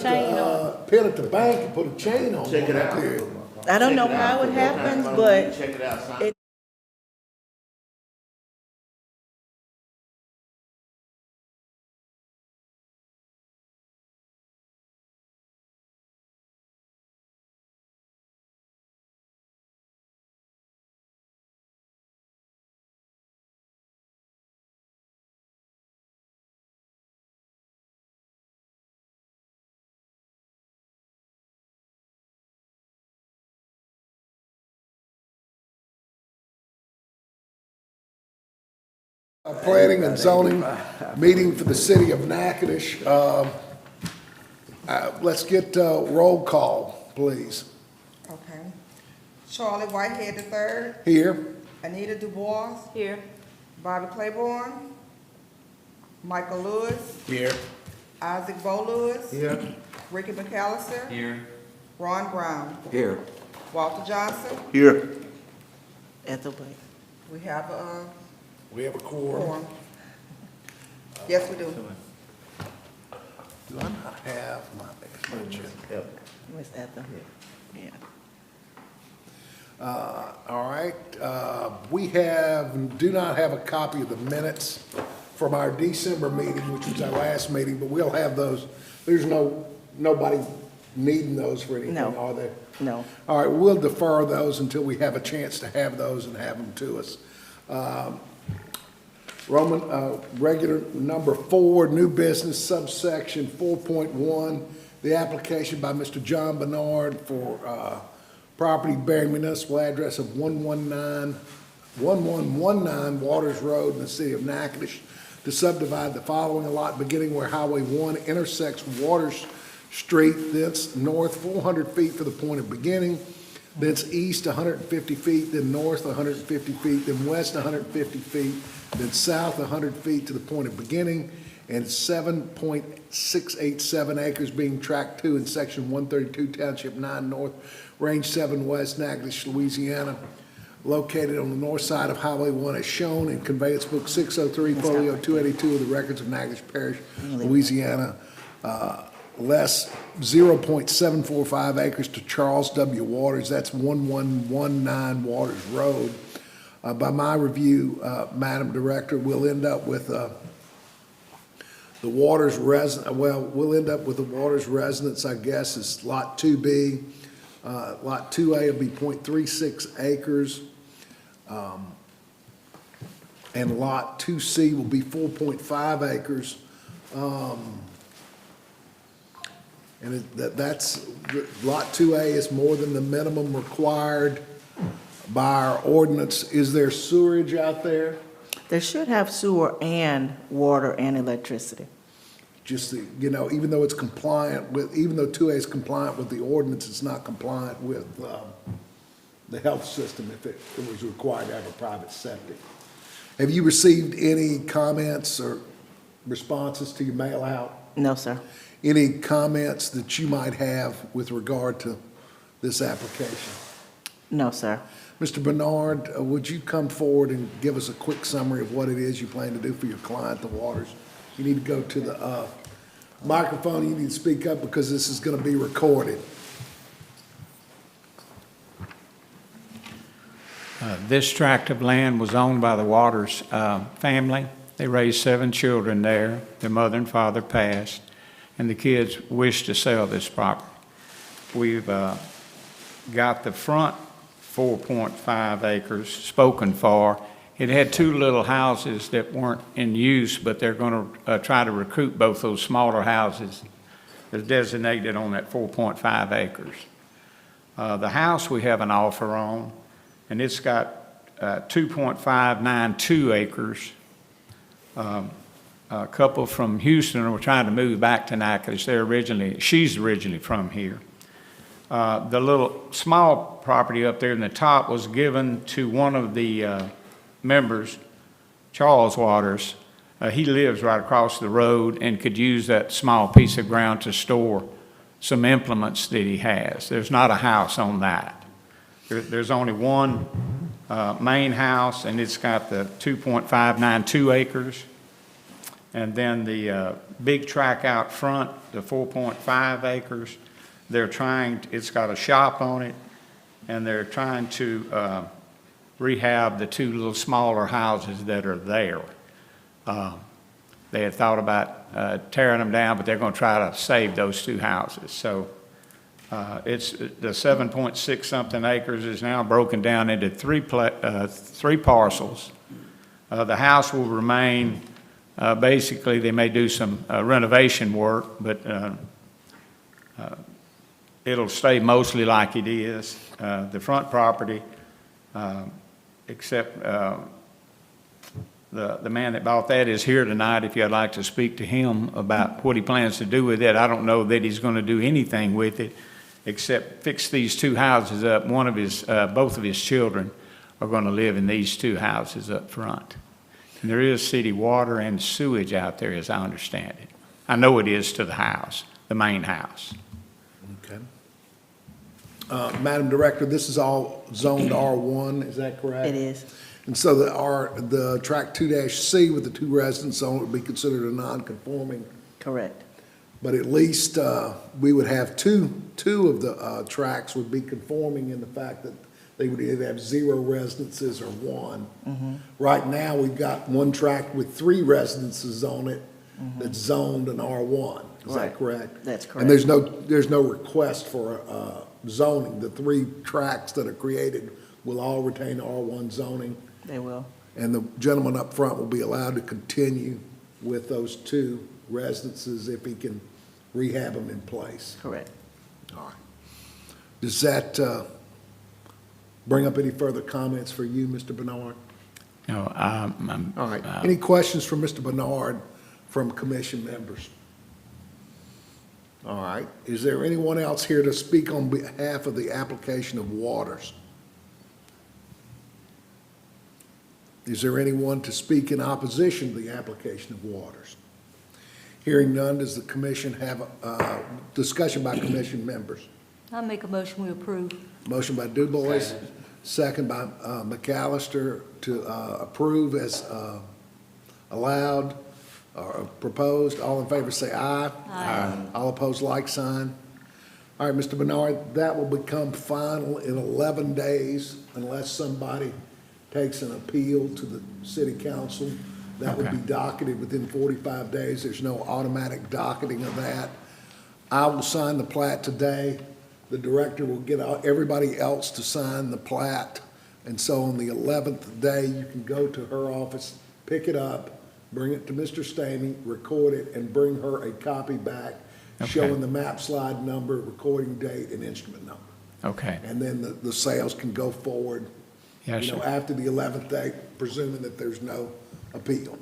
chain on. Pin at the bank and put a chain on Check it out. there. I don't know how it happens, but Check it out, son. it- Planning and zoning meeting for the city of Natchitoches. Let's get roll call, please. Okay. Charlie Whitehead III, Here. Anita Dubois, here, Bobby Claiborne, Michael Lewis, Here. Isaac Bo Lewis, Here. Ricky McAllister, Here. Ron Brown, Here. Walter Johnson. Here. Ethelbert. We have a We have a quorum. quorum. Yes, we do. Do I not have my budget? Miss Ethel. Yeah. All right, we do not have a copy of the minutes from our December meeting, which was our last meeting, but we'll have those. There's nobody needing those for anything, No. are there? No. All right, we'll defer those until we have a chance to have those and have them to us. Regular number 4, new business subsection 4.1, the application by Mr. John Bernard for property bearing municipal address of 1119 Waters Road in the city of Natchitoches to subdivide the following lot beginning where Highway 1 intersects Waters Street, thence north 400 feet for the point of beginning, thence east 150 feet, then north 150 feet, then west 150 feet, then south 100 feet to the point of beginning, and 7.687 acres being tract 2 in section 132, township 9 north, range 7 west, Natchitoches, Louisiana, located on the north side of Highway 1 as shown in conveyance book 603, folio 282 of the records of Natchitoches Parish, Louisiana, less 0.745 acres to Charles W. Waters. That's 1119 Waters Road. By my review, Madam Director, we'll end up with the Waters resident. Well, we'll end up with the Waters residence, I guess, is Lot 2B. Lot 2A will be 0.36 acres. And Lot 2C will be 4.5 acres. And that's, Lot 2A is more than the minimum required by our ordinance. Is there sewerage out there? They should have sewer and water and electricity. Just, even though it's compliant with, even though 2A is compliant with the ordinance, it's not compliant with the health system if it was required to have a private septic. Have you received any comments or responses to your mail out? No, sir. Any comments that you might have with regard to this application? No, sir. Mr. Bernard, would you come forward and give us a quick summary of what it is you plan to do for your client, the Waters? You need to go to the microphone. You need to speak up because this is going to be recorded. This tract of land was owned by the Waters family. They raised 7 children there. Their mother and father passed, and the kids wished to sell this property. We've got the front 4.5 acres spoken for. It had 2 little houses that weren't in use, but they're going to try to recruit both those smaller houses that's designated on that 4.5 acres. The house we have an offer on, and it's got 2.592 acres. A couple from Houston were trying to move back to Natchitoches. She's originally from here. The little small property up there in the top was given to one of the members, Charles Waters. He lives right across the road and could use that small piece of ground to store some implements that he has. There's not a house on that. There's only one main house, and it's got the 2.592 acres. And then the big tract out front, the 4.5 acres. It's got a shop on it, and they're trying to rehab the two little smaller houses that are there. They had thought about tearing them down, but they're going to try to save those two houses. So it's the 7.6 something acres is now broken down into three parcels. The house will remain, basically, they may do some renovation work, but it'll stay mostly like it is. The front property, except the man that bought that is here tonight if you'd like to speak to him about what he plans to do with it. I don't know that he's going to do anything with it except fix these two houses up. Both of his children are going to live in these two houses up front. And there is city water and sewage out there, as I understand it. I know it is to the house, the main house. Okay. Madam Director, this is all zoned R1, is that correct? It is. And so the tract 2-C with the two residents on it would be considered a non-conforming, Correct. but at least we would have two of the tracts would be conforming in the fact that they would either have 0 residences or 1. Right now, we've got one tract with 3 residences on it that's zoned an R1. Is that Right. correct? That's And correct. there's no request for zoning. The 3 tracts that are created will all retain R1 zoning. They will. And the gentleman up front will be allowed to continue with those 2 residences if he can rehab them in place. Correct. All right. Does that bring up any further comments for you, Mr. Bernard? No, All right. Any questions for Mr. Bernard from commission members? All right. Is there anyone else here to speak on behalf of the application of waters? Is there anyone to speak in opposition to the application of waters? Hearing none, does the commission have a discussion by commission members? I make a motion, we approve. Motion by DuBois, second by McAllister to approve as allowed or proposed. All in favor say aye. Aye. All opposed, like sign. All right, Mr. Bernard, that will become final in 11 days unless somebody takes an appeal to the city council. That would be Okay. docketed within 45 days. There's no automatic docketing of that. I will sign the plat today. The director will get everybody else to sign the plat. And so on the 11th day, you can go to her office, pick it up, bring it to Mr. Stamey, record it, and bring her a copy back Okay. showing the map slide number, recording date, and instrument number. okay. And then the sales can go forward, Yes, you know, sir. after the 11th day, presuming that there's no appeal.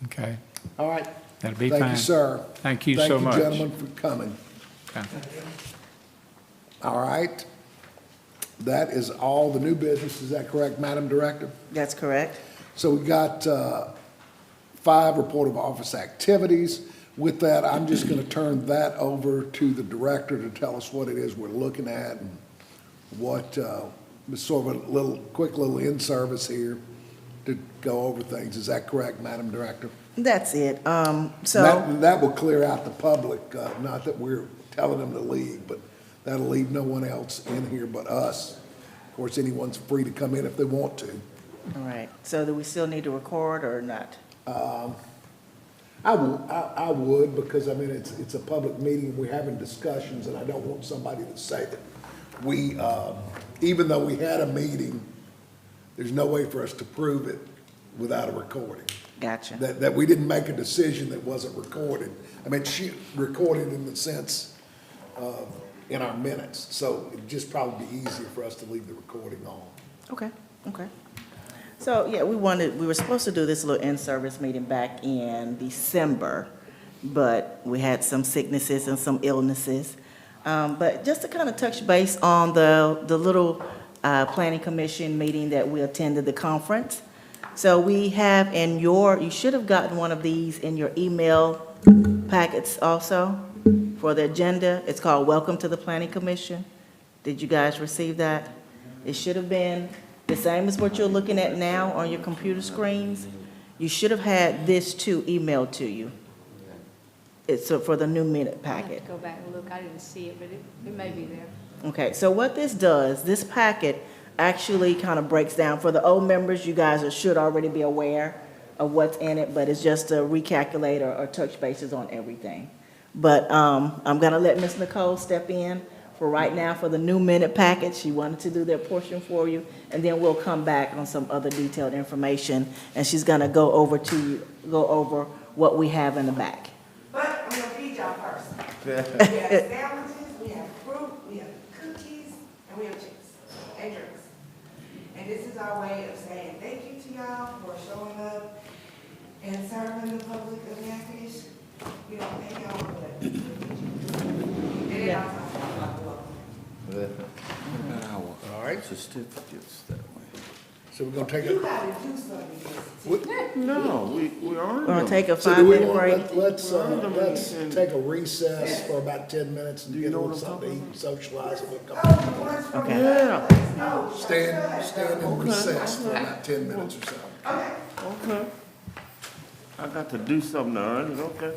Okay. All right. That'll be fine. Thank you, sir. Thank you so much. Thank you, gentlemen, for coming. Okay. All right. That is all the new business. Is that correct, Madam Director? That's correct. So we got 5 report of office activities. With that, I'm just going to turn that over to the director to tell us what it is we're looking at and what, sort of a quick little in-service here to go over things. Is that correct, Madam Director? That's it. So, That will clear out the public, not that we're telling them to leave, but that'll leave no one else in here but us. Of course, anyone's free to come in if they want to. all right. So do we still need to record or not? I would, because I mean, it's a public meeting, we're having discussions, and I don't want somebody to say that we, even though we had a meeting, there's no way for us to prove it without a recording. Gotcha. That we didn't make a decision that wasn't recorded. I mean, she recorded in the sense of, in our minutes, so it'd just probably be easier for us to leave the recording on. Okay, okay. So, yeah, we were supposed to do this little in-service meeting back in December, but we had some sicknesses and some illnesses. But just to kind of touch base on the little planning commission meeting that we attended, the conference. So we have you should have gotten one of these in your email packets also for the agenda. It's called Welcome to the Planning Commission. Did you guys receive that? It should have been the same as what you're looking at now on your computer screens. You should have had this too emailed to you. It's for the new minute I'll have packet. to go back and look. I didn't see it, but it may be there. Okay, so what this does, this packet actually kind of breaks down, for the old members, you guys should already be aware of what's in it, but it's just a recalculate or touch bases on everything. But I'm gonna let Ms. Nicole step in for right now for the new minute packet. She wanted to do their portion for you, and then we'll come back on some other detailed information, and she's gonna go over what we have in the back. But I'm gonna feed y'all first. We have sandwiches, we have fruit, we have cookies, and we have chips and drinks. And this is our way of saying thank you to y'all for showing up and serving the public of Natchitoches. We don't thank y'all for that. And it also, All right, Certificates that way. so we're gonna take you a, gotta do something. No, we earned We're gonna them. take a so do we 5-minute break. want, let's take a recess for about 10 minutes and Do you get a know little what I'm something to eat, socialize, and we'll come Oh, back. the ones from Okay. Yeah, Stand in recess for about 10 minutes or so. Okay. okay. I got to do something to earn it, okay.